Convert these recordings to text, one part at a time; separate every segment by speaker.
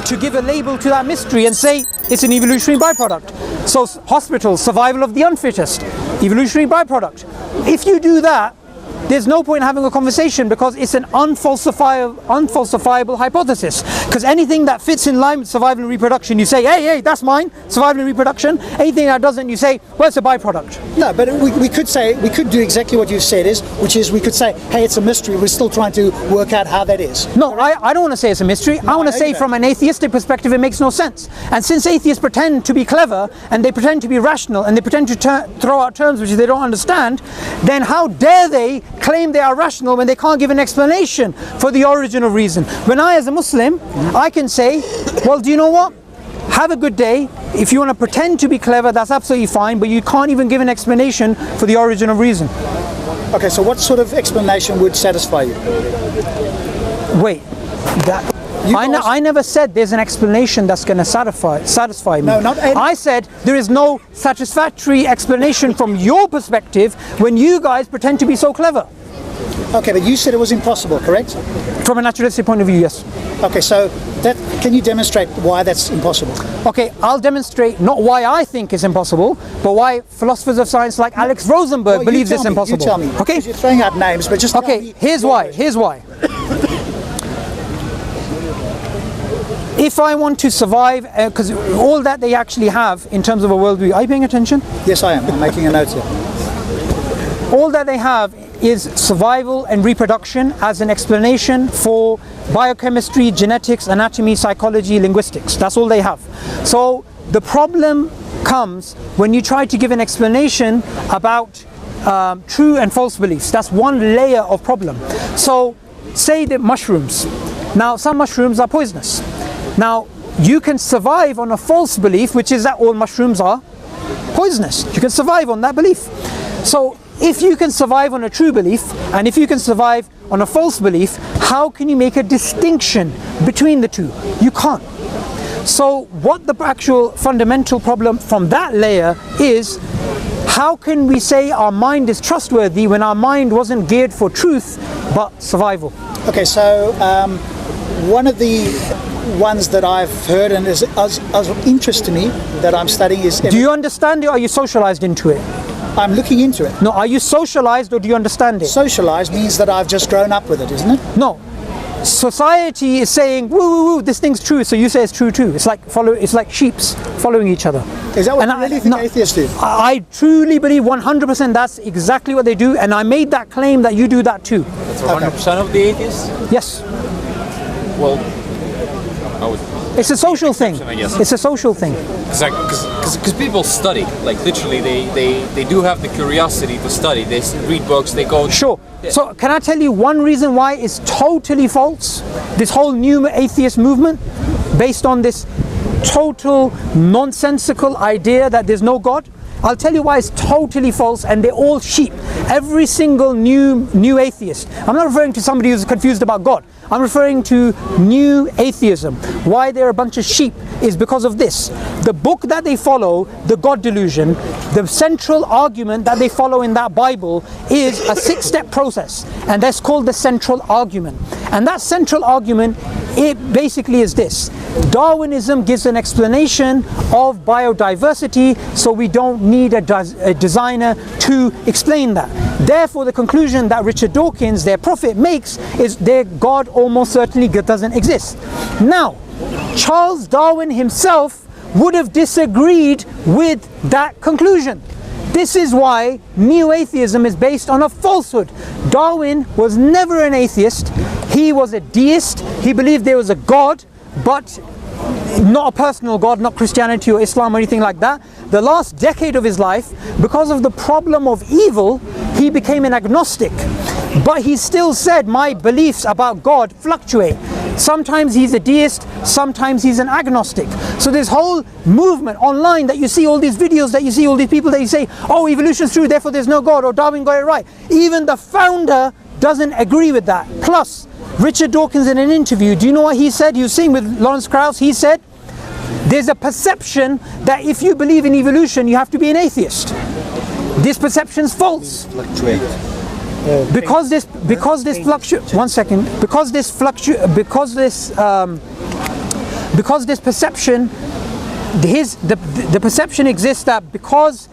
Speaker 1: to give a label to that mystery and say it's an evolutionary byproduct. So hospitals, survival of the unfittest, evolutionary byproduct. If you do that, there's no point in having a conversation, because it's an unfalsifiable hypothesis. Because anything that fits in line with survival and reproduction, you say, hey, that's mine, survival and reproduction. Anything that doesn't, you say, well, it's a byproduct.
Speaker 2: No, but we could do exactly what you said, which is we could say, hey, it's a mystery, we're still trying to work out how that is.
Speaker 1: No, I don't want to say it's a mystery. I want to say from an atheistic perspective it makes no sense. And since atheists pretend to be clever, and they pretend to be rational, and they pretend to throw out terms which they don't understand, then how dare they claim they are rational when they can't give an explanation for the origin of reason? When I, as a Muslim, I can say, well, do you know what? Have a good day. If you want to pretend to be clever, that's absolutely fine, but you can't even give an explanation for the origin of reason.
Speaker 2: Okay, so what sort of explanation would satisfy you?
Speaker 1: Wait, I never said there's an explanation that's going to satisfy me.
Speaker 2: No, not
Speaker 1: I said there is no satisfactory explanation from your perspective when you guys pretend to be so clever.
Speaker 2: Okay, but you said it was impossible, correct?
Speaker 1: From a naturalistic point of view, yes.
Speaker 2: Okay, so can you demonstrate why that's impossible?
Speaker 1: Okay, I'll demonstrate not why I think it's impossible, but why philosophers of science like Alex Rosenberg believes it's impossible.
Speaker 2: You tell me.
Speaker 1: Okay,
Speaker 2: you're throwing out names, but just tell me.
Speaker 1: Here's why. If I want to survive, because all that they actually have in terms of a worldview, are you paying attention?
Speaker 2: Yes, I am. I'm making a note here.
Speaker 1: All that they have is survival and reproduction as an explanation for biochemistry, genetics, anatomy, psychology, linguistics. That's all they have. So the problem comes when you try to give an explanation about true and false beliefs. That's one layer of problem. So say the mushrooms. Now, some mushrooms are poisonous. Now, you can survive on a false belief, which is that all mushrooms are poisonous. You can survive on that belief. So if you can survive on a true belief, and if you can survive on a false belief, how can you make a distinction between the two? You can't. So what the actual fundamental problem from that layer is, how can we say our mind is trustworthy when our mind wasn't geared for truth but survival?
Speaker 2: Okay, so one of the ones that I've heard and is of interest to me that I'm studying is...
Speaker 1: Do you understand it, or are you socialized into it?
Speaker 2: I'm looking into it.
Speaker 1: No, are you socialized, or do you understand it?
Speaker 2: Socialized means that I've just grown up with it, isn't it?
Speaker 1: No. Society is saying, woo, woo, woo, this thing's true, so you say it's true too. It's like sheeps following each other.
Speaker 2: Is that what you really think atheists do?
Speaker 1: I truly believe 100% that's exactly what they do, and I made that claim that you do that too.
Speaker 3: That's 100% of the atheists?
Speaker 1: Yes.
Speaker 3: Well,
Speaker 1: it's a social thing. It's a social thing.
Speaker 3: Because people study, like literally, they do have the curiosity to study. They read books. They go.
Speaker 1: Sure. Yeah. So can I tell you one reason why it's totally false? This whole new atheist movement, based on this total nonsensical idea that there's no God. I'll tell you why it's totally false, and they're all sheep. Every single new atheist. I'm not referring to somebody who's confused about God. I'm referring to new atheism. Why they're a bunch of sheep is because of this. The book that they follow, the God delusion, the central argument that they follow in that Bible is a 6-step process, and that's called the central argument. And that central argument, it basically is this. Darwinism gives an explanation of biodiversity, so we don't need a designer to explain that. Therefore, the conclusion that Richard Dawkins, their prophet, makes is their God almost certainly doesn't exist. Now, Charles Darwin himself would have disagreed with that conclusion. This is why neo-atheism is based on a falsehood. Darwin was never an atheist. He was a deist. He believed there was a God, but not a personal God, not Christianity or Islam or anything like that. The last decade of his life, because of the problem of evil, he became an agnostic. But he still said, my beliefs about God fluctuate. Sometimes he's a deist, sometimes he's an agnostic. So this whole movement online that you see, all these videos that you see, all these people that you say, oh, evolution's true, therefore there's no God, or Darwin got it right. Even the founder doesn't agree with that. Plus, Richard Dawkins in an interview, do you know what he said? He was saying with Lawrence Krauss, he said, there's a perception that if you believe in evolution, you have to be an atheist. This perception's false. Because this because this perception, the perception exists that because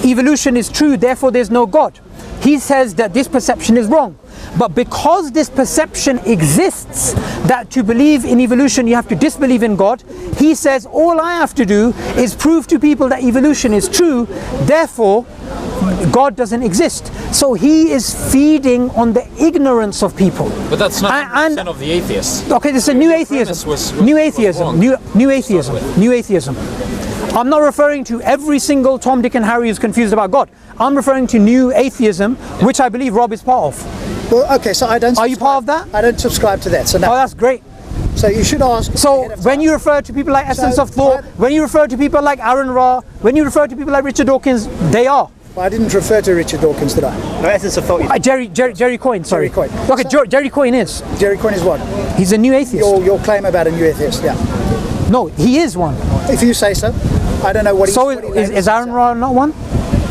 Speaker 1: evolution is true, therefore there's no God. He says that this perception is wrong. But because this perception exists, that to believe in evolution you have to disbelieve in God, he says all I have to do is prove to people that evolution is true, therefore God doesn't exist. So he is feeding on the ignorance of people.
Speaker 3: But that's not 100% of the atheists.
Speaker 1: Okay, this is a new atheism. New atheism. New atheism. New atheism. I'm not referring to every single Tom, Dick and Harry who's confused about God. I'm referring to new atheism, which I believe Rob is part of.
Speaker 2: Well, okay, so I don't.
Speaker 1: Are you part of that?
Speaker 2: I don't subscribe to that. So no.
Speaker 1: Oh, that's great.
Speaker 2: So you should ask.
Speaker 1: So when you refer to people like Essence of Thought, when you refer to people like Aaron Ra, when you refer to people like Richard Dawkins, they are.
Speaker 2: Well, I didn't refer to Richard Dawkins, did I?
Speaker 4: No, Essence of Thought.
Speaker 1: Jerry Coyne, sorry.
Speaker 2: Jerry Coyne.
Speaker 1: Okay, Jerry Coyne is.
Speaker 2: Jerry Coyne is what?
Speaker 1: He's a new atheist.
Speaker 2: Your claim about a new atheist, yeah.
Speaker 1: No, he is one.
Speaker 2: If you say so. I don't know what he's...
Speaker 1: So is Aaron Ra not one?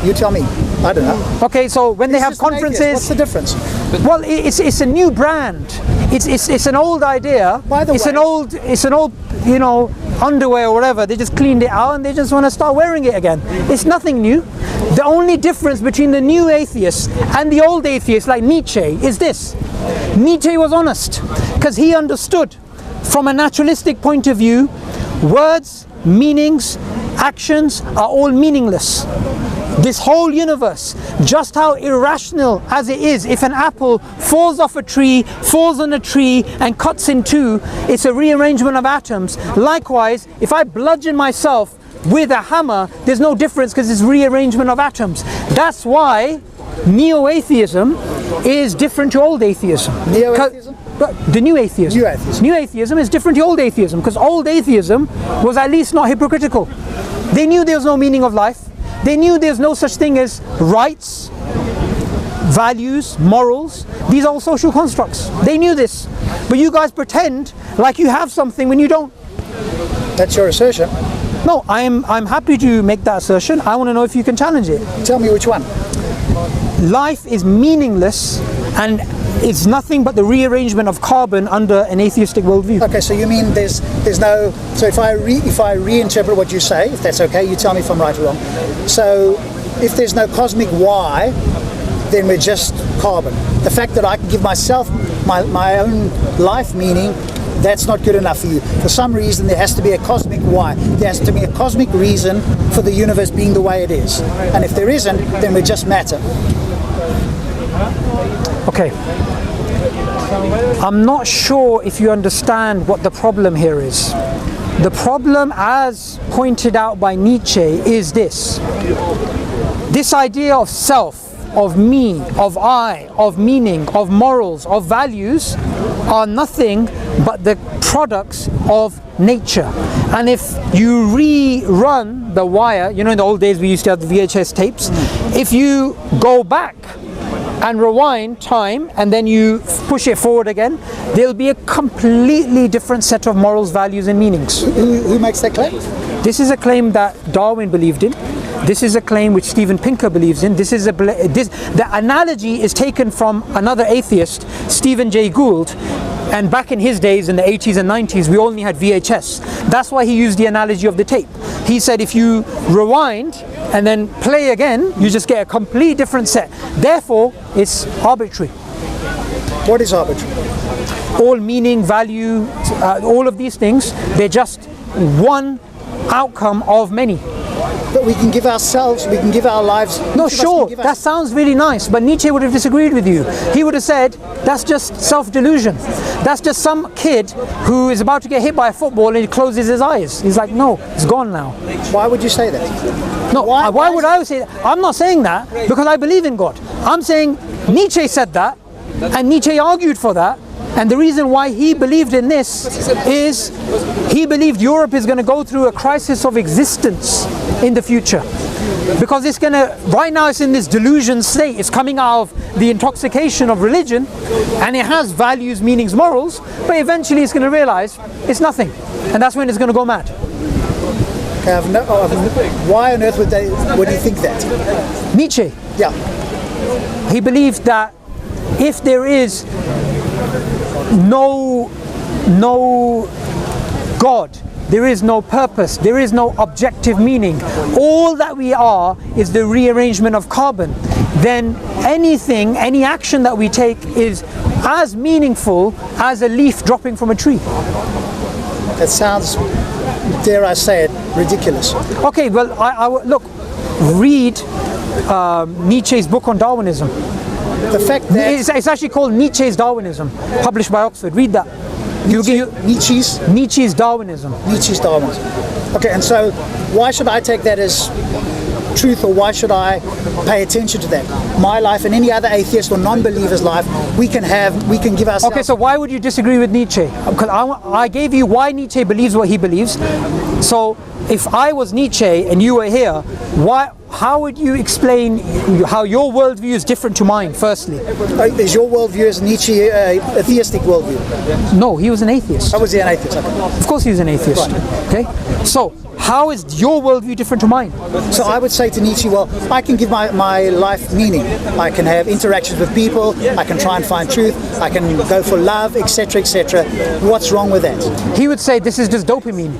Speaker 2: You tell me. I don't know.
Speaker 1: Okay, so when they have conferences...
Speaker 2: What's the difference?
Speaker 1: Well, it's a new brand. It's an old idea.
Speaker 2: By the way,
Speaker 1: it's an old you know, underwear or whatever. They just cleaned it out and they just want to start wearing it again. It's nothing new. The only difference between the new atheists and the old atheists like Nietzsche is this. Nietzsche was honest because he understood from a naturalistic point of view, words, meanings, actions are all meaningless. This whole universe, just how irrational as it is, if an apple falls off a tree, falls on a tree and cuts in two, it's a rearrangement of atoms. Likewise, if I bludgeon myself with a hammer, there's no difference because it's rearrangement of atoms. That's why neo-atheism is different to old atheism.
Speaker 2: Neo-atheism?
Speaker 1: The new atheism.
Speaker 2: New atheism.
Speaker 1: New atheism is different to old atheism because old atheism was at least not hypocritical. They knew there was no meaning of life. They knew there's no such thing as rights, values, morals. These are all social constructs. They knew this. But you guys pretend like you have something when you don't.
Speaker 2: That's your assertion.
Speaker 1: No, I'm happy to make that assertion. I want to know if you can challenge it.
Speaker 2: Tell me which one.
Speaker 1: Life is meaningless and it's nothing but the rearrangement of carbon under an atheistic worldview.
Speaker 2: Okay, so you mean there's no... So if I reinterpret what you say, if that's okay, you tell me if I'm right or wrong. So if there's no cosmic why, then we're just carbon. The fact that I can give myself my own life meaning, that's not good enough for you. For some reason there has to be a cosmic why. There has to be a cosmic reason for the universe being the way it is. And if there isn't, then we're just matter.
Speaker 1: Okay. I'm not sure if you understand what the problem here is. The problem, as pointed out by Nietzsche, is this. This idea of self, of me, of I, of meaning, of morals, of values are nothing but the products of nature. And if you rerun the wire, you know in the old days we used to have the VHS tapes, if you go back and rewind time and then you push it forward again, there'll be a completely different set of morals, values and meanings.
Speaker 2: Who makes that claim?
Speaker 1: This is a claim that Darwin believed in. This is a claim which Steven Pinker believes in. The analogy is taken from another atheist, Stephen Jay Gould, and back in his days in the 80s and 90s we only had VHS. That's why he used the analogy of the tape. He said if you rewind and then play again, you just get a completely different set. Therefore, it's arbitrary.
Speaker 2: What is arbitrary?
Speaker 1: All meaning, value, all of these things, they're just one outcome of many.
Speaker 2: But we can give ourselves, we can give our lives...
Speaker 1: No, sure, that sounds really nice, but Nietzsche would have disagreed with you. He would have said, that's just self-delusion. That's just some kid who is about to get hit by a football and he closes his eyes. He's like, no, it's gone now.
Speaker 2: Why would you say that?
Speaker 1: No, why would I say that? I'm not saying that because I believe in God. I'm saying Nietzsche said that and Nietzsche argued for that. And the reason why he believed in this is he believed Europe is going to go through a crisis of existence in the future. Because it's going to, right now it's in this delusion state, it's coming out of the intoxication of religion and it has values, meanings, morals, but eventually it's going to realize it's nothing. And that's when it's going to go mad.
Speaker 2: Okay, why on earth would he think that?
Speaker 1: Nietzsche.
Speaker 2: Yeah.
Speaker 1: He believed that if there is no God there is no purpose, there is no objective meaning, all that we are is the rearrangement of carbon, then anything, any action that we take is as meaningful as a leaf dropping from a tree.
Speaker 2: That sounds, dare I say it, ridiculous.
Speaker 1: Okay, well, look, read Nietzsche's book on Darwinism.
Speaker 2: The fact that
Speaker 1: It's actually called Nietzsche's Darwinism, published by Oxford. Read that. Nietzsche's Darwinism.
Speaker 2: Nietzsche's Darwinism. Okay, and so why should I take that as truth, or why should I pay attention to that? My life and any other atheist or non-believer's life, we can give ourselves.
Speaker 1: Okay, so why would you disagree with Nietzsche? Because I gave you why Nietzsche believes what he believes. So if I was Nietzsche and you were here, how would you explain how your worldview is different to mine, firstly?
Speaker 2: Is your worldview as Nietzsche a theistic worldview?
Speaker 1: No, he was an atheist.
Speaker 2: How was he an atheist? Okay.
Speaker 1: Of course he was an atheist.
Speaker 2: Right.
Speaker 1: Okay, so how is your worldview different to mine?
Speaker 2: So I would say to Nietzsche, well, I can give my life meaning. I can have interactions with people, I can try and find truth, I can go for love, etc., etc. What's wrong with that?
Speaker 1: He would say this is just dopamine.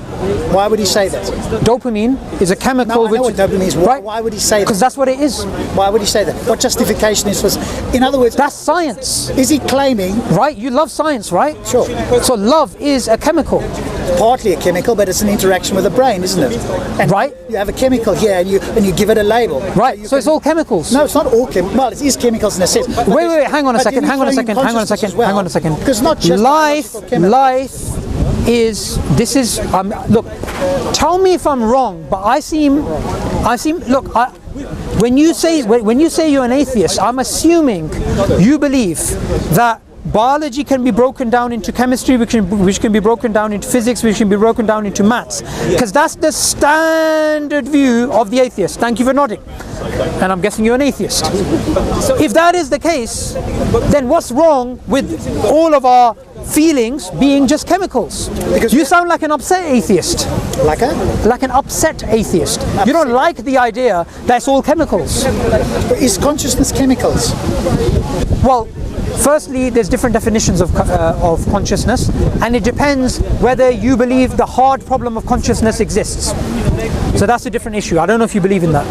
Speaker 2: Why would he say that?
Speaker 1: Dopamine is a chemical
Speaker 2: No, I know what dopamine is.
Speaker 1: right?
Speaker 2: Why would he say that?
Speaker 1: Because that's what it is.
Speaker 2: Why would he say that? What justification is for? In other words,
Speaker 1: That's science,
Speaker 2: is he claiming?
Speaker 1: right? You love science, right?
Speaker 2: Sure.
Speaker 1: So love is a chemical.
Speaker 2: Partly a chemical, but it's an interaction with the brain, isn't it? And
Speaker 1: Right.
Speaker 2: You have a chemical here, and you give it a label.
Speaker 1: Right, so it's all chemicals.
Speaker 2: No, it's not all chemicals. Well, it is chemicals in a sense.
Speaker 1: Wait, hang on a second. Hang on a second.
Speaker 2: Because not just
Speaker 1: Life is, look, tell me if I'm wrong, but when you say you're an atheist, I'm assuming you believe that biology can be broken down into chemistry, which can be broken down into physics, which can be broken down into maths. Because that's the standard view of the atheist. Thank you for nodding. And I'm guessing you're an atheist. If that is the case, then what's wrong with all of our feelings being just chemicals?
Speaker 2: Because
Speaker 1: you sound like an upset atheist.
Speaker 2: Like
Speaker 1: Like an upset atheist. You don't like the idea that it's all chemicals.
Speaker 2: is consciousness chemicals?
Speaker 1: Well, firstly, there's different definitions of consciousness, and it depends whether you believe the hard problem of consciousness exists. So that's a different issue. I don't know if you believe in that.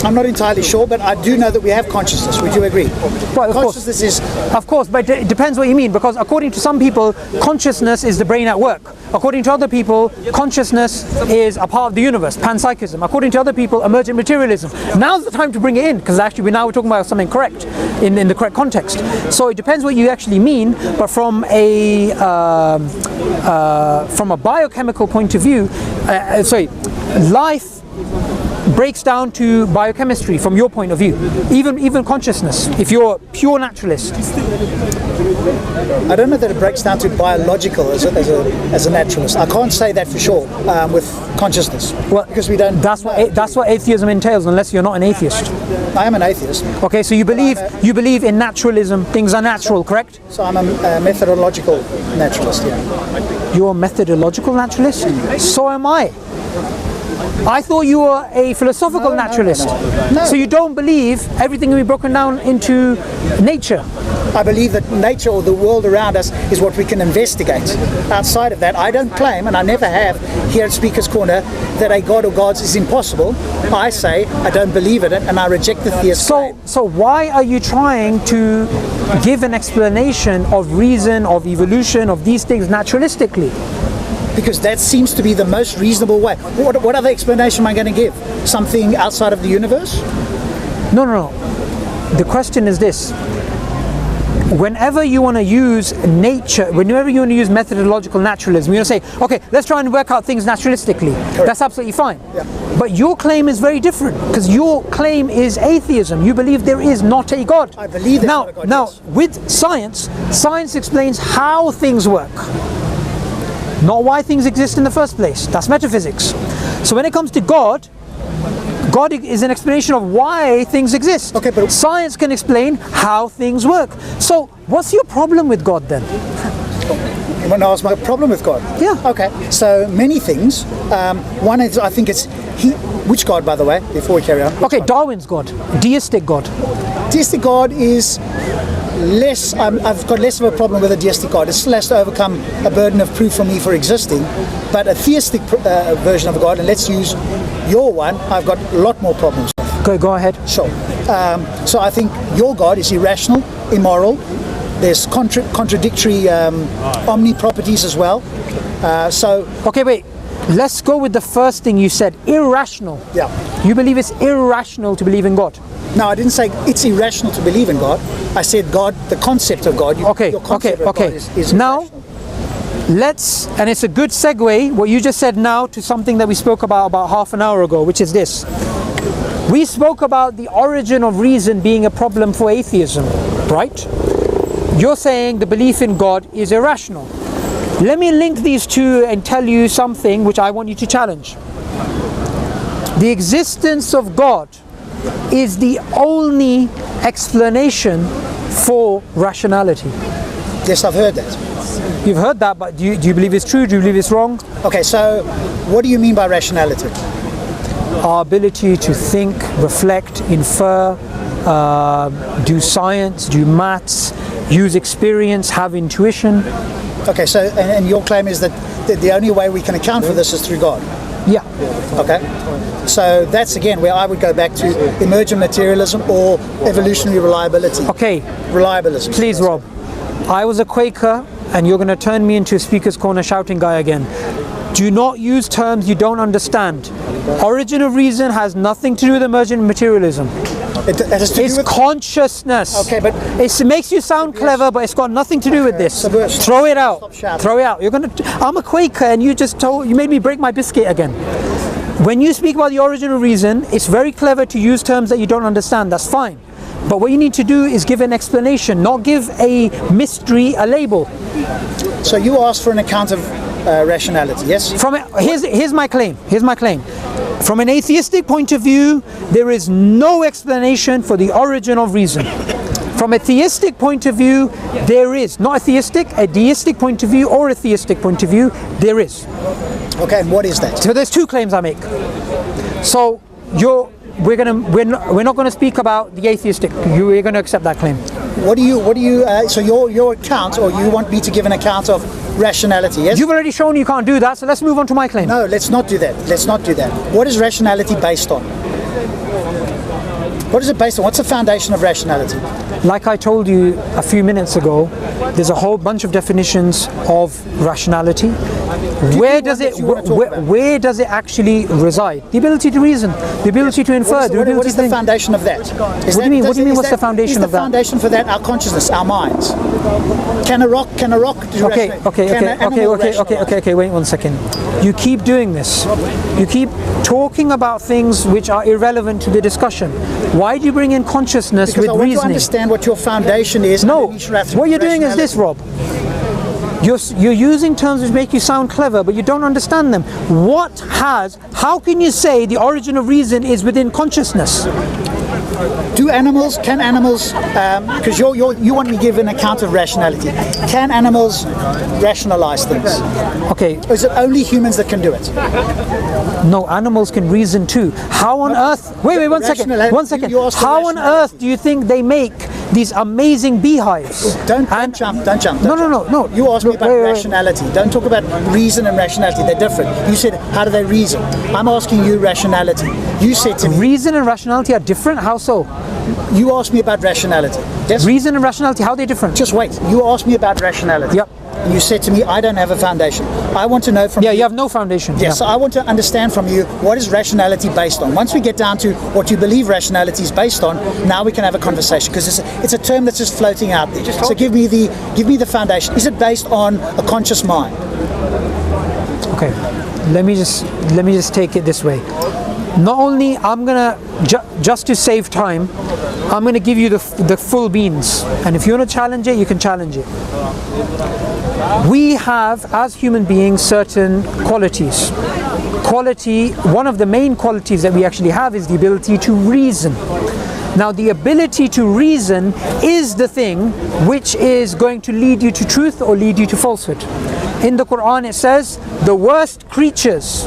Speaker 2: I'm not entirely sure, but I do know that we have consciousness. Would you agree?
Speaker 1: Well, of course.
Speaker 2: Consciousness is.
Speaker 1: Of course, but it depends what you mean, because according to some people, consciousness is the brain at work. According to other people, consciousness is a part of the universe, panpsychism. According to other people, emergent materialism. Now's the time to bring it in, because actually we're talking about something correct, in the correct context. So it depends what you actually mean, but from a biochemical point of view, life breaks down to biochemistry from your point of view, even consciousness, if you're a pure naturalist.
Speaker 2: I don't know that it breaks down to biological as a naturalist. I can't say that for sure with consciousness.
Speaker 1: Well,
Speaker 2: because we don't.
Speaker 1: That's what atheism entails, unless you're not an atheist.
Speaker 2: I am an atheist.
Speaker 1: Okay, so you believe in naturalism, things are natural, correct?
Speaker 2: So I'm a methodological naturalist. Yeah.
Speaker 1: You're a methodological naturalist? So am I. I thought you were a philosophical naturalist.
Speaker 2: No.
Speaker 1: So you don't believe everything can be broken down into nature.
Speaker 2: I believe that nature or the world around us is what we can investigate. Outside of that, I don't claim, and I never have here at Speaker's Corner, that a God or gods is impossible. I say I don't believe in it, and I reject the theist claim.
Speaker 1: So why are you trying to give an explanation of reason, of evolution, of these things naturalistically?
Speaker 2: Because that seems to be the most reasonable way. What other explanation am I going to give? Something outside of the universe?
Speaker 1: No. The question is this. Whenever you want to use nature, whenever you want to use methodological naturalism, you're going to say, okay, let's try and work out things naturalistically.
Speaker 2: Correct.
Speaker 1: That's absolutely fine.
Speaker 2: Yeah.
Speaker 1: But your claim is very different, because your claim is atheism. You believe there is not a God.
Speaker 2: I believe there's not a God,
Speaker 1: Now,
Speaker 2: yes.
Speaker 1: with science explains how things work, not why things exist in the first place. That's metaphysics. So when it comes to God is an explanation of why things exist.
Speaker 2: Okay, but
Speaker 1: science can explain how things work. So what's your problem with God then?
Speaker 2: you want to ask my problem with God?
Speaker 1: Yeah.
Speaker 2: Okay. So many things. One is, I think it's he. Which God, by the way? Before we carry on.
Speaker 1: Okay, Darwin's God, deistic God.
Speaker 2: Deistic God is I've got less of a problem with a deistic God. It still has to overcome a burden of proof for me for existing. But a theistic version of a God, and let's use your one, I've got a lot more problems with.
Speaker 1: Go ahead.
Speaker 2: Sure. So I think your God is irrational, immoral. There's contradictory omni-properties as well.
Speaker 1: Okay, wait. Let's go with the first thing you said, irrational.
Speaker 2: Yeah.
Speaker 1: You believe it's irrational to believe in God?
Speaker 2: No, I didn't say it's irrational to believe in God. I said God, the concept of God. Your concept of God is
Speaker 1: now,
Speaker 2: irrational.
Speaker 1: and it's a good segue, what you just said now, to something that we spoke about half an hour ago, which is this. We spoke about the origin of reason being a problem for atheism, right? You're saying the belief in God is irrational. Let me link these two and tell you something which I want you to challenge. The existence of God is the only explanation for rationality.
Speaker 2: Yes, I've heard that.
Speaker 1: You've heard that, but do you believe it's true? Do you believe it's wrong?
Speaker 2: Okay, so what do you mean by rationality?
Speaker 1: Our ability to think, reflect, infer, do science, do maths, use experience, have intuition.
Speaker 2: Okay, so and your claim is that the only way we can account for this is through God.
Speaker 1: Yeah.
Speaker 2: Okay. So that's again where I would go back to emergent materialism or evolutionary reliability.
Speaker 1: Okay.
Speaker 2: Reliabilism.
Speaker 1: Please, Rob. I was a Quaker, and you're going to turn me into a speaker's corner shouting guy again. Do not use terms you don't understand. Origin of reason has nothing to do with emergent materialism.
Speaker 2: It has to
Speaker 1: It's
Speaker 2: do with
Speaker 1: consciousness.
Speaker 2: Okay, but
Speaker 1: it makes you sound clever, but it's got nothing to do with this.
Speaker 2: Subversive.
Speaker 1: Throw it out.
Speaker 2: Stop shouting.
Speaker 1: Throw it out. I'm a Quaker, and you made me break my biscuit again. When you speak about the origin of reason, it's very clever to use terms that you don't understand. That's fine. But what you need to do is give an explanation, not give a mystery a label.
Speaker 2: So you asked for an account of rationality, yes?
Speaker 1: Here's my claim. Here's my claim. From an atheistic point of view, there is no explanation for the origin of reason. From a theistic point of view, there is. Not a deistic point of view or a theistic point of view, there is.
Speaker 2: Okay, and what is that?
Speaker 1: So there's two claims I make. So we're not going to speak about the atheistic. We're going to accept that claim.
Speaker 2: So your account, or you want me to give an account of rationality, yes?
Speaker 1: You've already shown you can't do that, so let's move on to my claim.
Speaker 2: No, let's not do that. Let's not do that. What is rationality based on? What is it based on? What's the foundation of rationality?
Speaker 1: Like I told you a few minutes ago, there's a whole bunch of definitions of rationality. Where does it actually reside? The ability to reason, the ability to infer, the ability to think.
Speaker 2: What is the foundation of that?
Speaker 1: What do you mean? What do you mean? What's the foundation of that?
Speaker 2: Is the foundation for that our consciousness, our minds? Can a rock do
Speaker 1: Okay, wait 1 second. You keep doing this. You keep talking about things which are irrelevant to the discussion. Why do you bring in consciousness
Speaker 2: because
Speaker 1: with
Speaker 2: I want
Speaker 1: reasoning?
Speaker 2: to understand what your foundation is.
Speaker 1: No, what you're doing is this, Rob. You're using terms which make you sound clever, but you don't understand them. How can you say the origin of reason is within consciousness?
Speaker 2: Can animals, because you want me to give an account of rationality, can animals rationalize things?
Speaker 1: Okay.
Speaker 2: Or is it only humans that can do it?
Speaker 1: No, animals can reason too. How on earth, wait, one second. How on earth do you think they make these amazing beehives?
Speaker 2: Don't jump.
Speaker 1: No.
Speaker 2: You asked me about rationality. Don't talk about reason and rationality. They're different. You said, how do they reason? I'm asking you rationality. You said to me,
Speaker 1: reason and rationality are different? How so?
Speaker 2: You asked me about rationality. Yes?
Speaker 1: Reason and rationality, how are they different?
Speaker 2: Just wait. You asked me about rationality.
Speaker 1: Yep.
Speaker 2: And you said to me, I don't have a foundation. I want to know from you.
Speaker 1: Yeah, you have no foundation.
Speaker 2: Yes,
Speaker 1: Yeah.
Speaker 2: so I want to understand from you, what is rationality based on? Once we get down to what you believe rationality is based on, now we can have a conversation, because it's a term that's just floating out there. So give me the foundation. Is it based on a conscious mind?
Speaker 1: Okay, let me just take it this way. Not only I'm gonna just to save time, I'm gonna give you the full beans, and if you want to challenge it, you can challenge it. We have, as human beings, certain qualities. One of the main qualities that we actually have is the ability to reason. Now, the ability to reason is the thing which is going to lead you to truth or lead you to falsehood. In the Quran it says, the worst creatures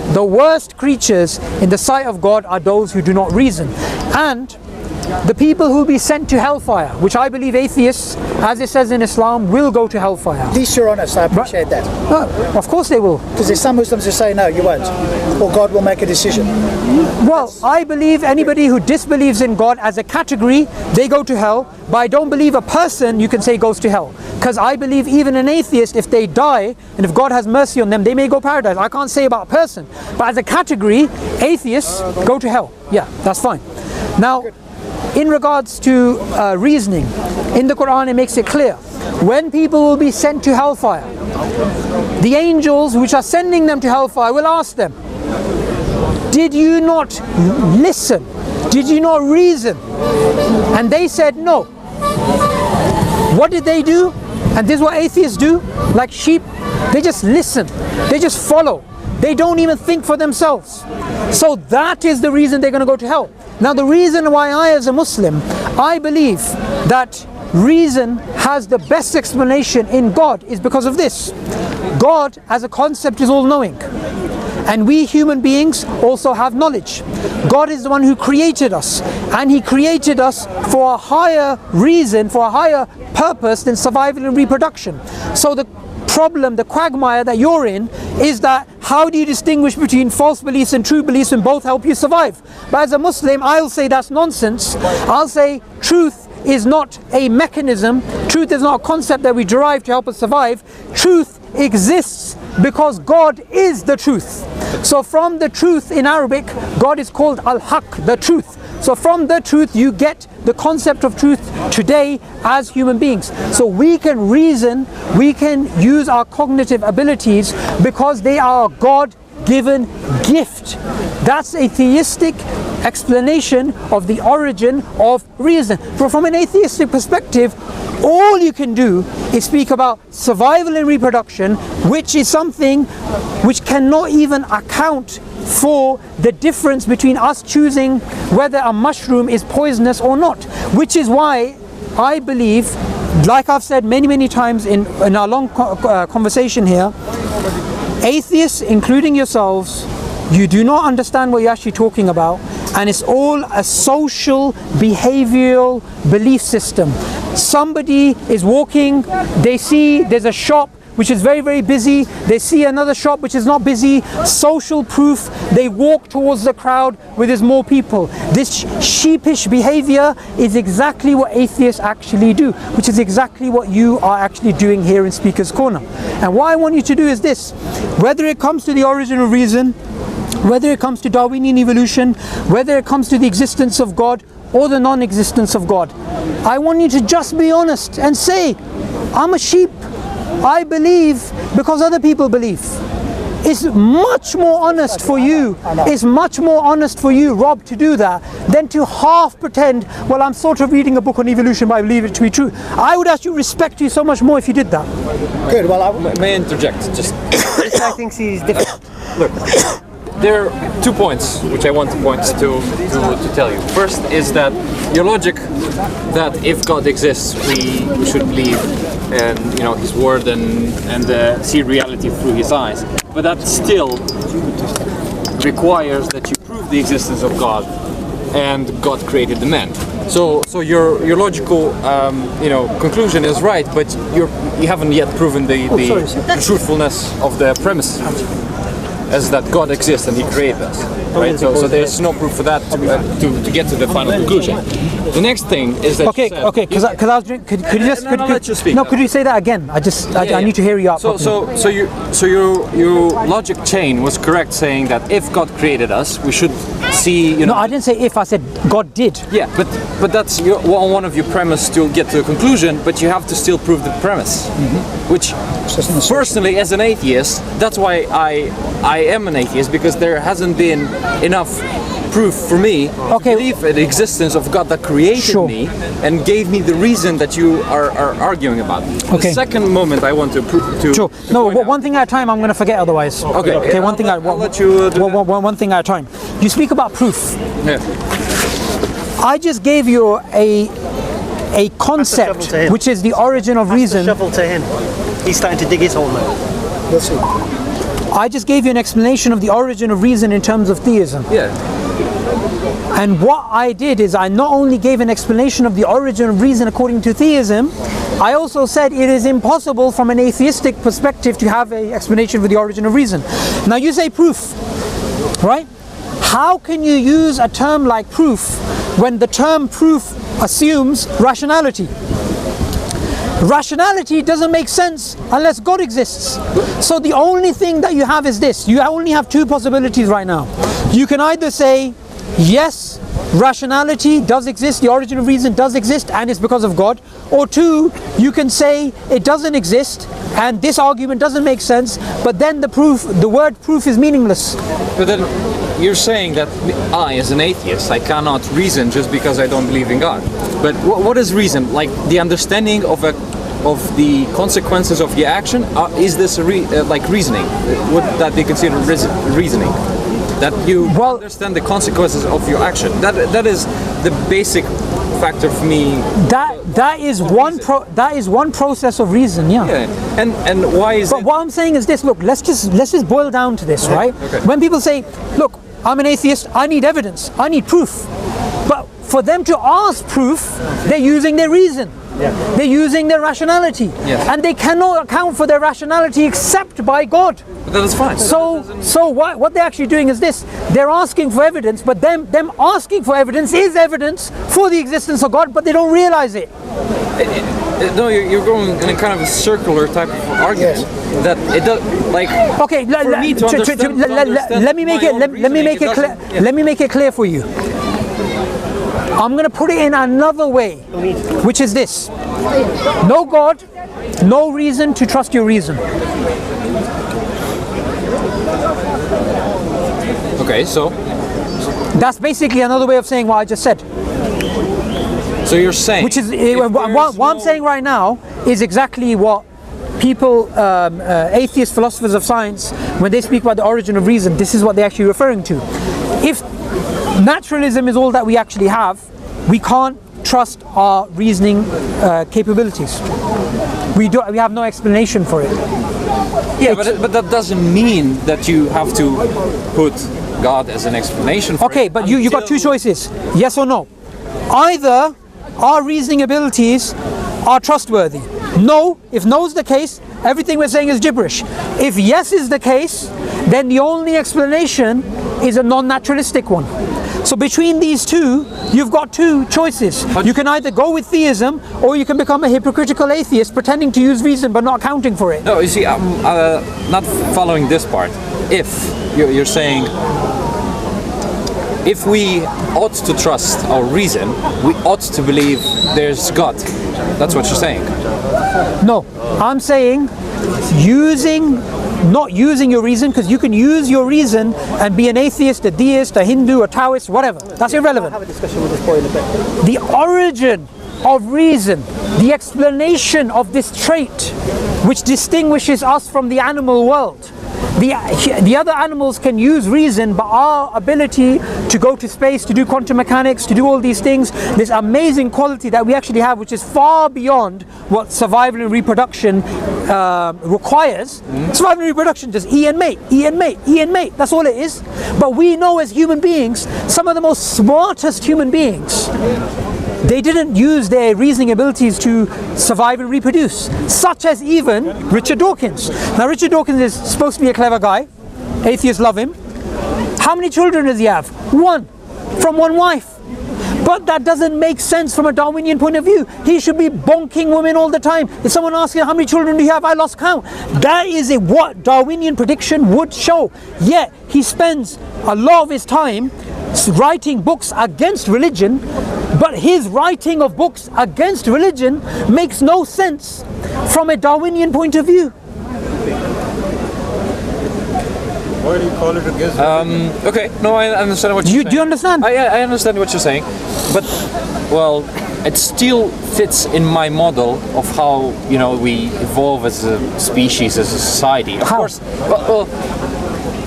Speaker 1: in the sight of God are those who do not reason. And the people who will be sent to hellfire, which I believe atheists, as it says in Islam, will go to hellfire.
Speaker 2: At least you're honest, I appreciate that.
Speaker 1: Of course they will.
Speaker 2: Because there's some Muslims who say no, you won't. Or God will make a decision.
Speaker 1: Well, I believe anybody who disbelieves in God as a category, they go to hell. But I don't believe a person, you can say, goes to hell. Because I believe even an atheist, if they die, and if God has mercy on them, they may go paradise. I can't say about a person. But as a category, atheists go to hell. Yeah, that's fine. Now, in regards to reasoning, in the Quran it makes it clear. When people will be sent to hellfire, the angels which are sending them to hellfire will ask them, did you not listen? Did you not reason? And they said no. What did they do? And this is what atheists do, like sheep. They just listen. They just follow. They don't even think for themselves. So that is the reason they're going to go to hell. Now the reason why I, as a Muslim, I believe that reason has the best explanation in God is because of this. God as a concept is all-knowing. And we human beings also have knowledge. God is the one who created us, and He created us for a higher reason, for a higher purpose than survival and reproduction. So the problem, the quagmire that you're in, is that how do you distinguish between false beliefs and true beliefs when both help you survive? But as a Muslim, I'll say that's nonsense. I'll say truth is not a mechanism, truth is not a concept that we derive to help us survive. Truth exists because God is the truth. So from the truth in Arabic, God is called Al-Haq, the truth. So from the truth you get the concept of truth today as human beings. So we can reason, we can use our cognitive abilities because they are a God-given gift. That's a theistic explanation of the origin of reason. But from an atheistic perspective, all you can do is speak about survival and reproduction, which is something which cannot even account for the difference between us choosing whether a mushroom is poisonous or not. Which is why I believe, like I've said many times in our long conversation here, atheists, including yourselves, you do not understand what you're actually talking about, and it's all a social behavioral belief system. Somebody is walking, they see there's a shop which is very busy, they see another shop which is not busy, social proof, they walk towards the crowd where there's more people. This sheepish behavior is exactly what atheists actually do, which is exactly what you are actually doing here in Speaker's Corner. And what I want you to do is this: whether it comes to the origin of reason, whether it comes to Darwinian evolution, whether it comes to the existence of God or the non-existence of God, I want you to just be honest and say, I'm a sheep, I believe because other people believe. It's much more honest for you, it's much more honest for you, Rob, to do that than to half pretend, well, I'm sort of reading a book on evolution but I believe it to be true. I would actually respect you so much more if you did that.
Speaker 2: Good, well,
Speaker 3: May I interject? Just
Speaker 4: This I think he's different.
Speaker 3: look. There are 2 points which I want to point to tell you. First is that your logic that if God exists, we should believe in His word and see reality through His eyes. But that still requires that you prove the existence of God, and God created the man. So your logical conclusion is right, but you haven't yet proven the truthfulness of the premise, as that God exists and He created us, right? So there's no proof for that to get to the final conclusion. The next thing is that
Speaker 1: because I was doing, could you just
Speaker 3: let you speak.
Speaker 1: No, could you say that again? I need to hear you out.
Speaker 3: So your logic chain was correct, saying that if God created us, we should see.
Speaker 1: No, I didn't say if. I said God did.
Speaker 3: Yeah, but that's one of your premise to get to a conclusion. But you have to still prove the premise, which personally, as an atheist, that's why I am an atheist, because there hasn't been enough proof for me to believe in the existence of God that created me and gave me the reason that you are arguing about. The second moment I want to prove to.
Speaker 1: Sure. No, one thing at a time. I'm going to forget otherwise. Okay. One thing. I'll let you. One thing at a time. You speak about proof.
Speaker 3: Yeah.
Speaker 1: I just gave you a concept which is the origin of reason.
Speaker 4: Shovel to him. He's starting to dig his hole now.
Speaker 2: we'll see.
Speaker 1: I just gave you an explanation of the origin of reason in terms of theism.
Speaker 3: Yeah.
Speaker 1: And what I did is I not only gave an explanation of the origin of reason according to theism, I also said it is impossible from an atheistic perspective to have an explanation for the origin of reason. Now you say proof, right? How can you use a term like proof when the term proof assumes rationality? Rationality doesn't make sense unless God exists. So the only thing that you have is this. You only have two possibilities right now. You can either say, yes, rationality does exist, the origin of reason does exist, and it's because of God. Or two, you can say it doesn't exist, and this argument doesn't make sense, but then the word proof is meaningless.
Speaker 3: But then you're saying that I, as an atheist, I cannot reason just because I don't believe in God. But what is reason? Like the understanding of the consequences of your action? Is this like reasoning? Would that be considered reasoning? That you understand the consequences of your action. That is the basic factor for me.
Speaker 1: That is one process of reason, yeah.
Speaker 3: And why is
Speaker 1: But what I'm saying is this, look, let's just boil down to this, right?
Speaker 3: Okay.
Speaker 1: When people say, look, I'm an atheist, I need evidence, I need proof. But for them to ask proof, they're using their reason. Yeah. They're using their rationality.
Speaker 3: Yes.
Speaker 1: And they cannot account for their rationality except by God.
Speaker 3: But that is fine.
Speaker 1: So what they're actually doing is this. They're asking for evidence, but them asking for evidence is evidence for the existence of God, but they don't realize it.
Speaker 3: No, you're going in a kind of a circular type of argument.
Speaker 2: Yes.
Speaker 3: That it does, like,
Speaker 1: okay, let me make it clear for you. I'm going to put it in another way, which is this. No God, no reason to trust your reason.
Speaker 3: Okay, so
Speaker 1: that's basically another way of saying what I just said.
Speaker 3: So you're saying,
Speaker 1: which is what I'm saying right now is exactly what people, atheist philosophers of science, when they speak about the origin of reason, this is what they're actually referring to. If naturalism is all that we actually have, we can't trust our reasoning capabilities. We have no explanation for it.
Speaker 3: Yeah, but that doesn't mean that you have to put God as an explanation for it.
Speaker 1: Okay, but you got two choices, yes or no. Either our reasoning abilities are trustworthy. No, if no is the case, everything we're saying is gibberish. If yes is the case, then the only explanation is a non-naturalistic one. So between these two, you've got two choices. You can either go with theism, or you can become a hypocritical atheist pretending to use reason but not accounting for it.
Speaker 3: No, you see, I'm not following this part. If you're saying, if we ought to trust our reason, we ought to believe there's God. That's what you're saying.
Speaker 1: No, I'm saying not using your reason, because you can use your reason and be an atheist, a deist, a Hindu, a Taoist, whatever. That's irrelevant.
Speaker 4: I'll have a discussion with this boy in a bit.
Speaker 1: The origin of reason, the explanation of this trait which distinguishes us from the animal world. The other animals can use reason, but our ability to go to space, to do quantum mechanics, to do all these things, this amazing quality that we actually have, which is far beyond what survival and reproduction requires. Survival and reproduction, just eat and mate, eat and mate, eat and mate. That's all it is. But we know as human beings, some of the most smartest human beings, they didn't use their reasoning abilities to survive and reproduce, such as even Richard Dawkins. Now Richard Dawkins is supposed to be a clever guy, atheists love him. How many children does he have? One, from one wife. But that doesn't make sense from a Darwinian point of view. He should be bonking women all the time. If someone asks him, how many children do you have? I lost count. That is what Darwinian prediction would show. Yet he spends a lot of his time writing books against religion, but his writing of books against religion makes no sense from a Darwinian point of view.
Speaker 5: Why do you call it against religion?
Speaker 3: Okay, no, I understand what you're saying.
Speaker 1: Do you understand?
Speaker 3: I understand what you're saying, but, well, it still fits in my model of how, we evolve as a species, as a society. Of course, well,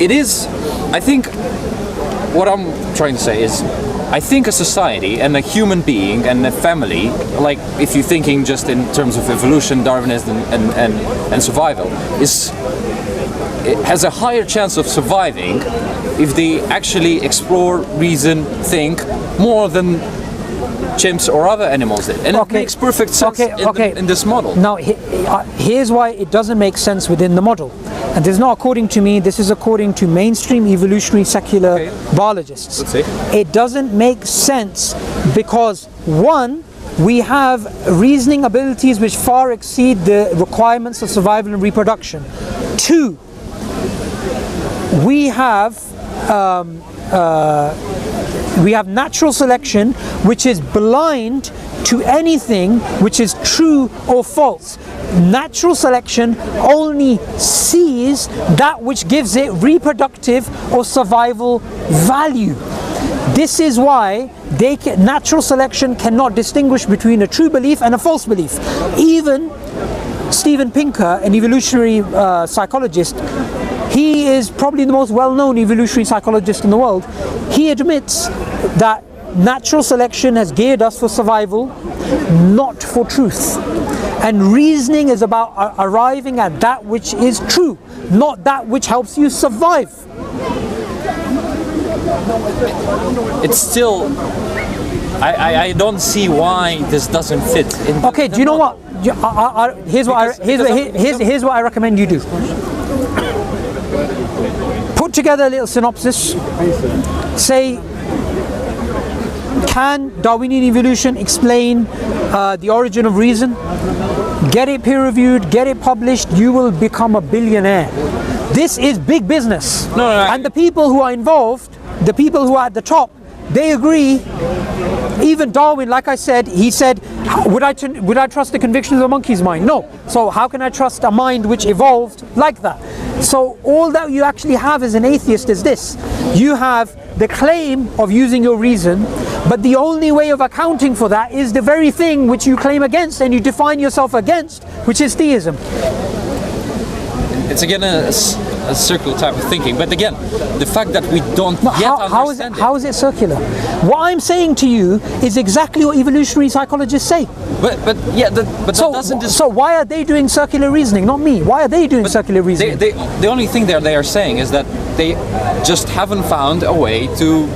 Speaker 3: it is, I think, what I'm trying to say is, I think a society and a human being and a family, like if you're thinking just in terms of evolution, Darwinism and survival, is has a higher chance of surviving if they actually explore, reason, think more than chimps or other animals did. And it makes perfect sense in this model.
Speaker 1: Now, here's why it doesn't make sense within the model. And this is not according to me, this is according to mainstream evolutionary secular biologists.
Speaker 3: Let's see.
Speaker 1: It doesn't make sense because, one, we have reasoning abilities which far exceed the requirements of survival and reproduction. Two, we have natural selection which is blind to anything which is true or false. Natural selection only sees that which gives it reproductive or survival value. This is why natural selection cannot distinguish between a true belief and a false belief. Even Steven Pinker, an evolutionary psychologist, he is probably the most well-known evolutionary psychologist in the world. He admits that natural selection has geared us for survival, not for truth. And reasoning is about arriving at that which is true, not that which helps you survive.
Speaker 3: It's still, I don't see why this doesn't fit.
Speaker 1: Okay, do you know what? Here's what I recommend you do. Put together a little synopsis. Say, can Darwinian evolution explain the origin of reason? Get it peer reviewed, get it published, you will become a billionaire. This is big business.
Speaker 3: No.
Speaker 1: And the people who are involved, the people who are at the top, they agree. Even Darwin, like I said, he said, would I trust the convictions of a monkey's mind? No. So how can I trust a mind which evolved like that? So all that you actually have as an atheist is this. You have the claim of using your reason, but the only way of accounting for that is the very thing which you claim against and you define yourself against, which is theism.
Speaker 3: It's again a circular type of thinking, but again, the fact that we don't understand
Speaker 1: how is it circular? What I'm saying to you is exactly what evolutionary psychologists say. So why are they doing circular reasoning? Not me. Why are they doing circular reasoning?
Speaker 3: The only thing they are saying is that they just haven't found a way to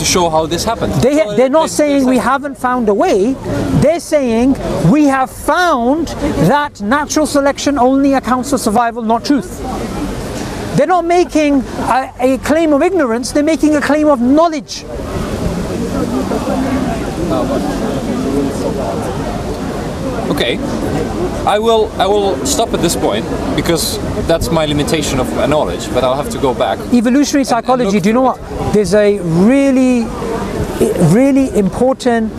Speaker 3: show how this happened.
Speaker 1: They're not saying we haven't found a way. They're saying we have found that natural selection only accounts for survival, not truth. They're not making a claim of ignorance, they're making a claim of knowledge.
Speaker 3: Okay, I will stop at this point because that's my limitation of knowledge, but I'll have to go back.
Speaker 1: Evolutionary psychology, do you know what? There's a really important,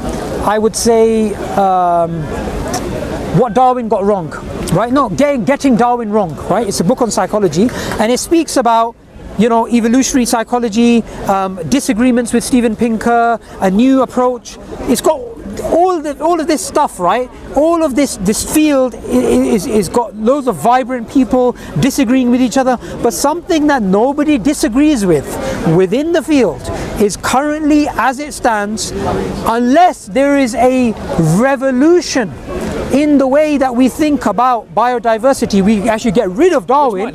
Speaker 1: I would say, what Darwin got wrong. Right? No, getting Darwin wrong, right? It's a book on psychology, and it speaks about, evolutionary psychology, disagreements with Steven Pinker, a new approach. It's got all of this stuff, right? All of this field is got loads of vibrant people disagreeing with each other, but something that nobody disagrees with within the field is currently, as it stands, unless there is a revolution in the way that we think about biodiversity, we actually get rid of Darwin.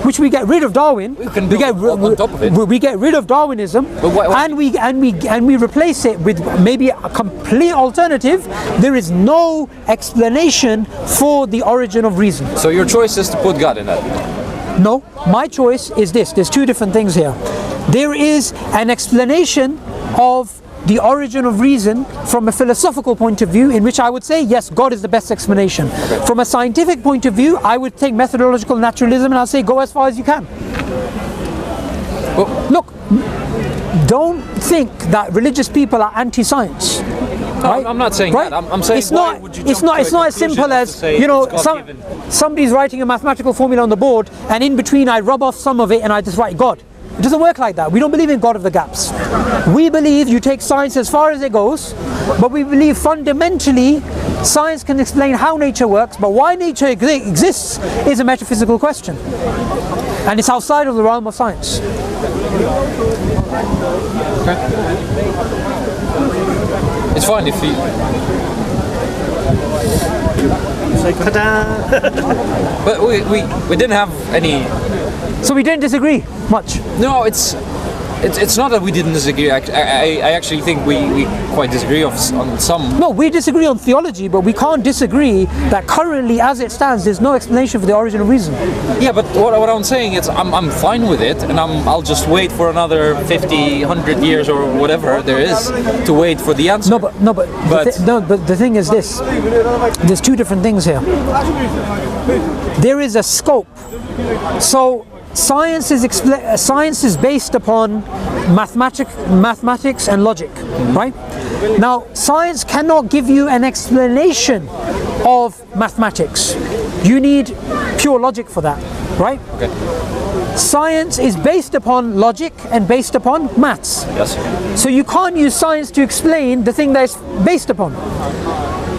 Speaker 1: Which we get rid of Darwin.
Speaker 3: We can build on top of it.
Speaker 1: We get rid of Darwinism, and we replace it with maybe a complete alternative. There is no explanation for the origin of reason.
Speaker 3: So your choice is to put God in that?
Speaker 1: No, my choice is this. There's two different things here. There is an explanation of the origin of reason from a philosophical point of view, in which I would say, yes, God is the best explanation. Okay. From a scientific point of view, I would take methodological naturalism and I'll say, go as far as you can. Well, look, don't think that religious people are anti-science.
Speaker 3: No, right? I'm not saying
Speaker 1: right?
Speaker 3: that. I'm saying
Speaker 1: it's not as simple as, somebody's writing a mathematical formula on the board, and in between I rub off some of it and I just write God. It doesn't work like that. We don't believe in God of the gaps. We believe you take science as far as it goes, but we believe fundamentally science can explain how nature works, but why nature exists is a metaphysical question. And it's outside of the realm of science.
Speaker 3: Okay. It's fine if you...
Speaker 4: Say ta-da!
Speaker 3: But we didn't have any
Speaker 1: So we didn't disagree much.
Speaker 3: No, it's not that we didn't disagree. I actually think we quite disagree on some.
Speaker 1: No, we disagree on theology, but we can't disagree that currently, as it stands, there's no explanation for the origin of reason.
Speaker 3: Yeah, but what I'm saying is I'm fine with it, and I'll just wait for another 50, 100 years or whatever there is to wait for the answer.
Speaker 1: But the thing is this: there's two different things here. There is a scope. So science is based upon mathematics and logic, right? Now, science cannot give you an explanation of mathematics. You need pure logic for that, right?
Speaker 3: Okay.
Speaker 1: Science is based upon logic and based upon maths.
Speaker 3: Yes.
Speaker 1: So you can't use science to explain the thing that it's based upon.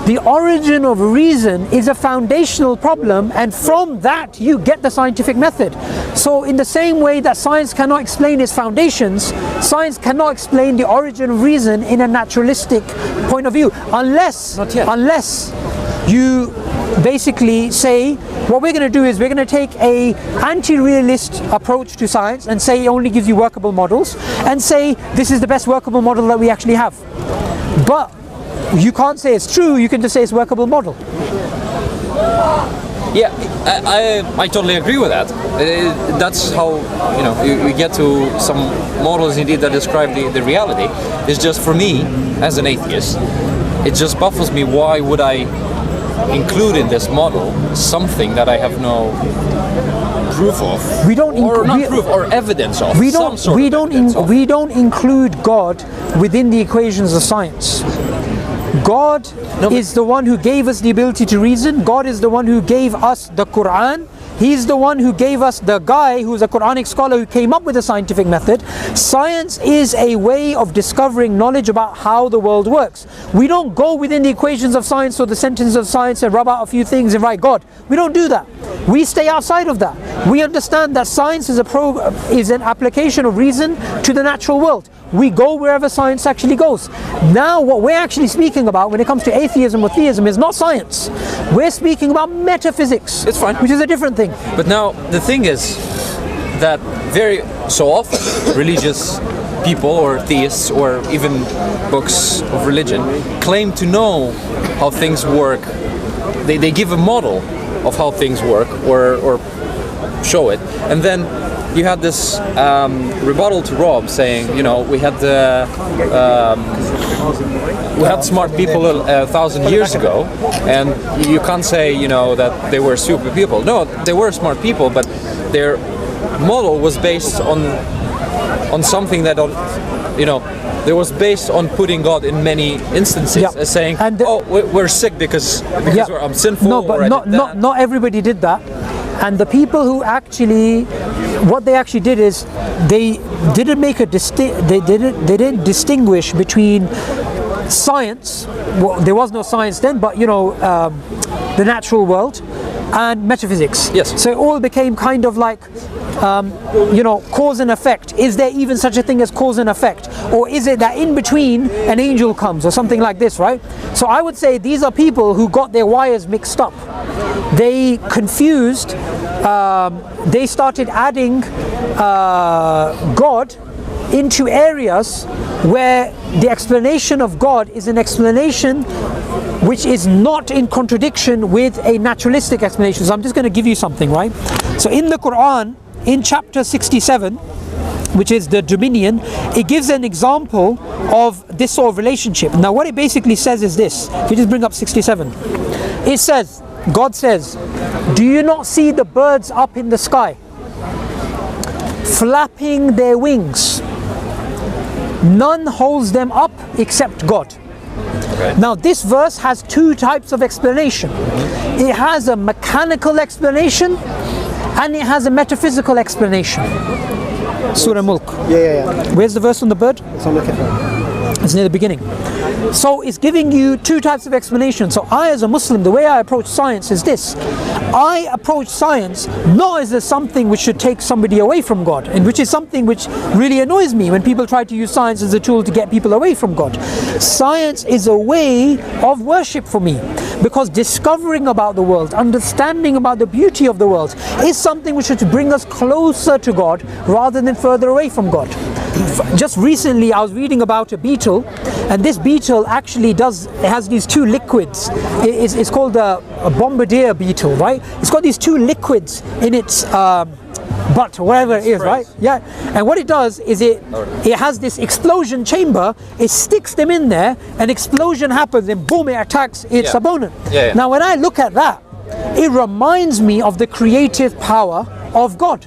Speaker 1: The origin of reason is a foundational problem, and from that you get the scientific method. So in the same way that science cannot explain its foundations, science cannot explain the origin of reason in a naturalistic point of view, unless you basically say, what we're going to do is we're going to take a anti-realist approach to science and say it only gives you workable models, and say this is the best workable model that we actually have. But you can't say it's true, you can just say it's a workable model.
Speaker 3: Yeah, I totally agree with that. That's how, we get to some models indeed that describe the reality. It's just, for me, as an atheist, it just baffles me, why would I include in this model something that I have no proof of, or evidence of.
Speaker 1: We don't include God within the equations of science. God is the one who gave us the ability to reason. God is the one who gave us the Quran. He's the one who gave us the guy who's a Quranic scholar who came up with a scientific method. Science is a way of discovering knowledge about how the world works. We don't go within the equations of science or the sentences of science and rub out a few things and write God. We don't do that. We stay outside of that. We understand that science is an application of reason to the natural world. We go wherever science actually goes. Now what we're actually speaking about when it comes to atheism or theism is not science. We're speaking about metaphysics.
Speaker 3: It's fine.
Speaker 1: Which is a different thing.
Speaker 3: But now the thing is that very so often religious people or theists or even books of religion claim to know how things work. They give a model of how things work or show it, and then you had this rebuttal to Rob saying, we had smart people 1,000 years ago, and you can't say, that they were stupid people. No, they were smart people, but their model was based on something that, it was based on putting God in many instances, as saying, we're sick because I'm sinful.
Speaker 1: No, but not everybody did that. And the people who what they actually did is they didn't didn't distinguish between science. Well, there was no science then, but the natural world and metaphysics.
Speaker 3: Yes.
Speaker 1: So it all became kind of like cause and effect. Is there even such a thing as cause and effect, or is it that in between an angel comes or something like this, right? So I would say these are people who got their wires mixed up. They confused. They started adding God into areas where the explanation of God is an explanation which is not in contradiction with a naturalistic explanation. So I'm just going to give you something, right? So in the Quran, in chapter 67, which is the Dominion, it gives an example of this sort of relationship. Now what it basically says is this. If you just bring up 67, it says, God says, do you not see the birds up in the sky, flapping their wings? None holds them up except God.
Speaker 3: Okay.
Speaker 1: Now this verse has two types of explanation. It has a mechanical explanation and it has a metaphysical explanation. Surah Mulk.
Speaker 2: Yeah.
Speaker 1: Where's the verse on the bird?
Speaker 2: So I'm looking for it.
Speaker 1: It's near the beginning. So it's giving you two types of explanation. So I, as a Muslim, the way I approach science is this. I approach science not as something which should take somebody away from God, and which is something which really annoys me when people try to use science as a tool to get people away from God. Science is a way of worship for me. Because discovering about the world, understanding about the beauty of the world is something which should bring us closer to God rather than further away from God. Just recently I was reading about a beetle, and this beetle actually has these two liquids. It's called a bombardier beetle, right? It's got these two liquids in its butt, wherever it is, right? Yeah. And what it does is it has this explosion chamber, it sticks them in there, an explosion happens and boom, it attacks its opponent. Now when I look at that, it reminds me of the creative power of God.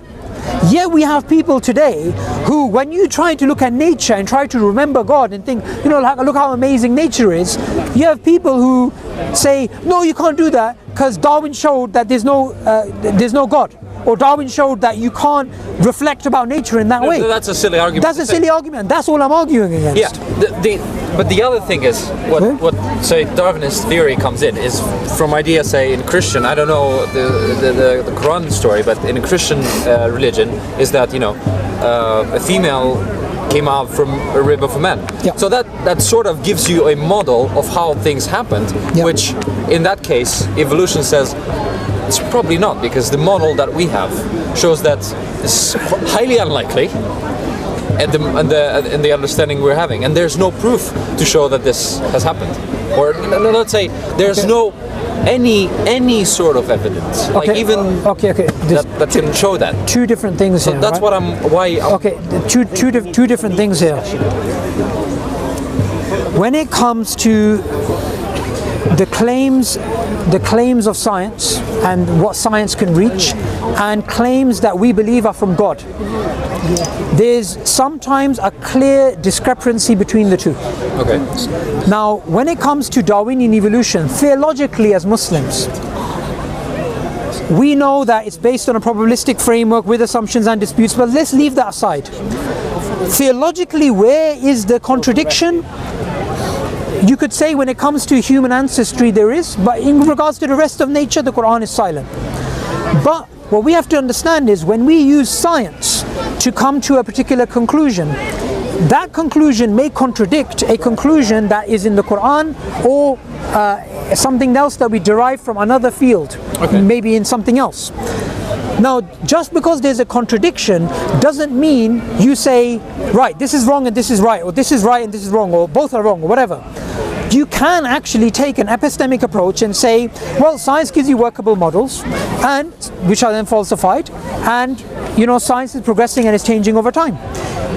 Speaker 1: Yet we have people today who, when you try to look at nature and try to remember God and think, you know, look how amazing nature is, you have people who say, no, you can't do that because Darwin showed that there's no God. Or Darwin showed that you can't reflect about nature in that way.
Speaker 3: That's a silly argument.
Speaker 1: That's a silly argument. That's all I'm arguing against.
Speaker 3: Yeah. But the other thing is, what say Darwinist theory comes in is from ideas, say in Christian. I don't know the Quran story, but in a Christian religion, is that a female came out from a rib of a man.
Speaker 1: Yeah.
Speaker 3: So that sort of gives you a model of how things happened, which in that case, evolution says. It's probably not, because the model that we have shows that it's highly unlikely and the understanding we're having, and there's no proof to show that this has happened. Or let's say there's no any sort of evidence, like even that can show that.
Speaker 1: Two different things here.
Speaker 3: So that's
Speaker 1: right? Two different things here. When it comes to the claims of science and what science can reach, and claims that we believe are from God, there's sometimes a clear discrepancy between the two.
Speaker 3: Okay.
Speaker 1: Now, when it comes to Darwinian evolution, theologically as Muslims, we know that it's based on a probabilistic framework with assumptions and disputes, but let's leave that aside. Theologically, where is the contradiction? You could say when it comes to human ancestry there is, but in regards to the rest of nature, the Quran is silent. But what we have to understand is when we use science to come to a particular conclusion, that conclusion may contradict a conclusion that is in the Quran or something else that we derive from another field, maybe in something else. Now, just because there's a contradiction doesn't mean you say, right, this is wrong and this is right, or this is right and this is wrong, or both are wrong, or whatever. You can actually take an epistemic approach and say, well, science gives you workable models, and which are then falsified, and science is progressing and is changing over time.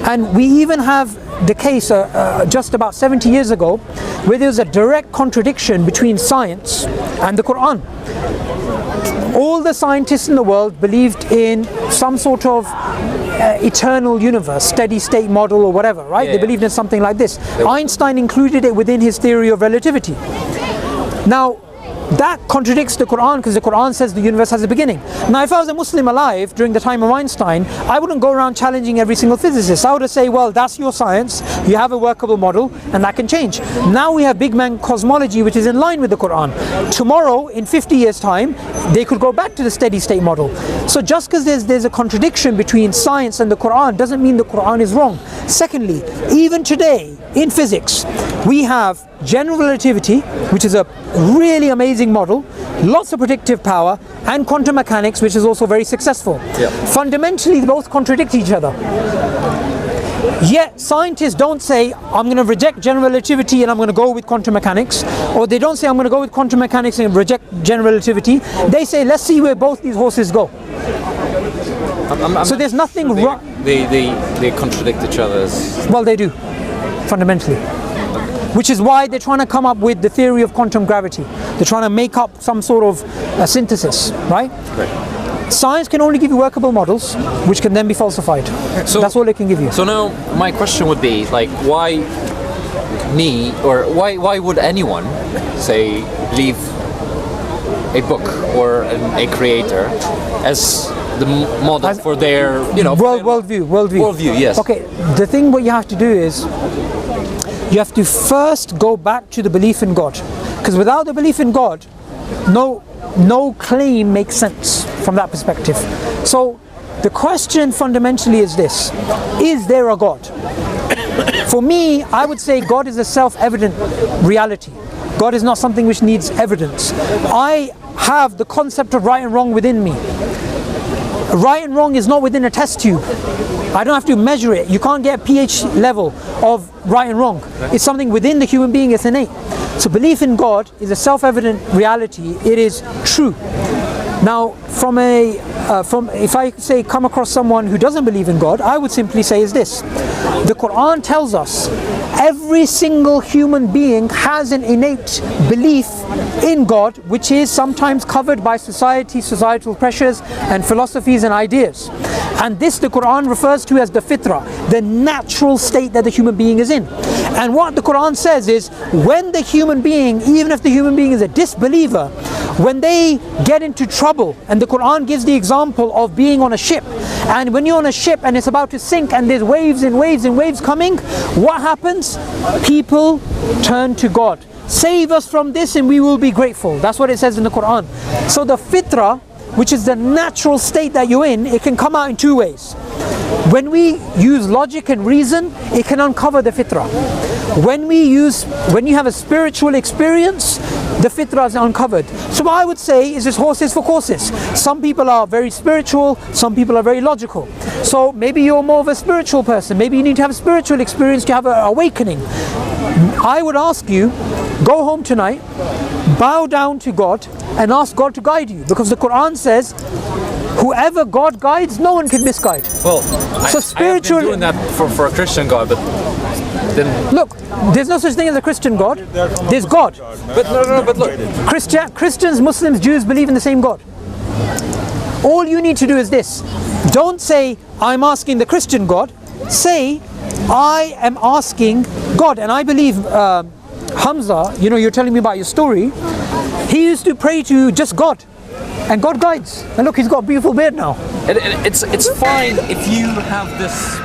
Speaker 1: And we even have the case just about 70 years ago where there was a direct contradiction between science and the Quran. All the scientists in the world believed in some sort of eternal universe, steady state model or whatever, right? They believed in something like this. Einstein included it within his theory of relativity. Now, that contradicts the Quran, because the Quran says the universe has a beginning. Now, if I was a Muslim alive during the time of Einstein, I wouldn't go around challenging every single physicist. I would say, well, that's your science, you have a workable model, and that can change. Now we have Big Bang cosmology, which is in line with the Quran. Tomorrow, in 50 years' time, they could go back to the steady state model. So just because there's a contradiction between science and the Quran doesn't mean the Quran is wrong. Secondly, even today, in physics, we have general relativity, which is a really amazing model, lots of predictive power, and quantum mechanics, which is also very successful. Fundamentally, they both contradict each other. Yet scientists don't say, I'm going to reject general relativity and I'm going to go with quantum mechanics, or they don't say, I'm going to go with quantum mechanics and reject general relativity. They say, let's see where both these horses go. So there's nothing wrong.
Speaker 3: They contradict each other.
Speaker 1: Well, they do, fundamentally. Which is why they're trying to come up with the theory of quantum gravity. They're trying to make up some sort of synthesis, right? Science can only give you workable models, which can then be falsified. So that's all it can give you.
Speaker 3: So now my question would be, like, why me, or why would anyone, say, leave a book or a creator as the model for their, worldview? Yes.
Speaker 1: Okay. The thing what you have to do is you have to first go back to the belief in God, because without the belief in God, no claim makes sense from that perspective. So the question fundamentally is this: is there a God? For me, I would say God is a self-evident reality. God is not something which needs evidence. I have the concept of right and wrong within me. Right and wrong is not within a test tube. I don't have to measure it. You can't get a pH level of right and wrong. It's something within the human being, it's innate. So belief in God is a self-evident reality. It is true. Now, if I say come across someone who doesn't believe in God, I would simply say is this. The Quran tells us every single human being has an innate belief in God, which is sometimes covered by society, societal pressures and philosophies and ideas. And this the Quran refers to as the fitra, the natural state that the human being is in. And what the Quran says is, when the human being, even if the human being is a disbeliever, when they get into trouble, and the Quran gives the example of being on a ship, and when you're on a ship and it's about to sink and there's waves and waves and waves coming, what happens? People turn to God. Save us from this and we will be grateful. That's what it says in the Quran. So the fitra, which is the natural state that you're in, it can come out in two ways. When we use logic and reason, it can uncover the fitrah. When you have a spiritual experience, the fitrah is uncovered. So what I would say is, this horses for courses. Some people are very spiritual, some people are very logical. So maybe you're more of a spiritual person. Maybe you need to have a spiritual experience to have an awakening. I would ask you, go home tonight, bow down to God and ask God to guide you, because the Quran says whoever God guides, no one can misguide.
Speaker 6: Well,
Speaker 1: so spiritual,
Speaker 6: I have been doing that for a Christian God, but then
Speaker 1: look, there's no such thing as a Christian God. There's God.
Speaker 6: But no, but look,
Speaker 1: Christians, Muslims, Jews believe in the same God. All you need to do is this. Don't say, I'm asking the Christian God. Say, I am asking God. And I believe Hamza, you're telling me about your story. He used to pray to just God, and God guides. And look, he's got a beautiful beard now.
Speaker 3: It's fine if you have this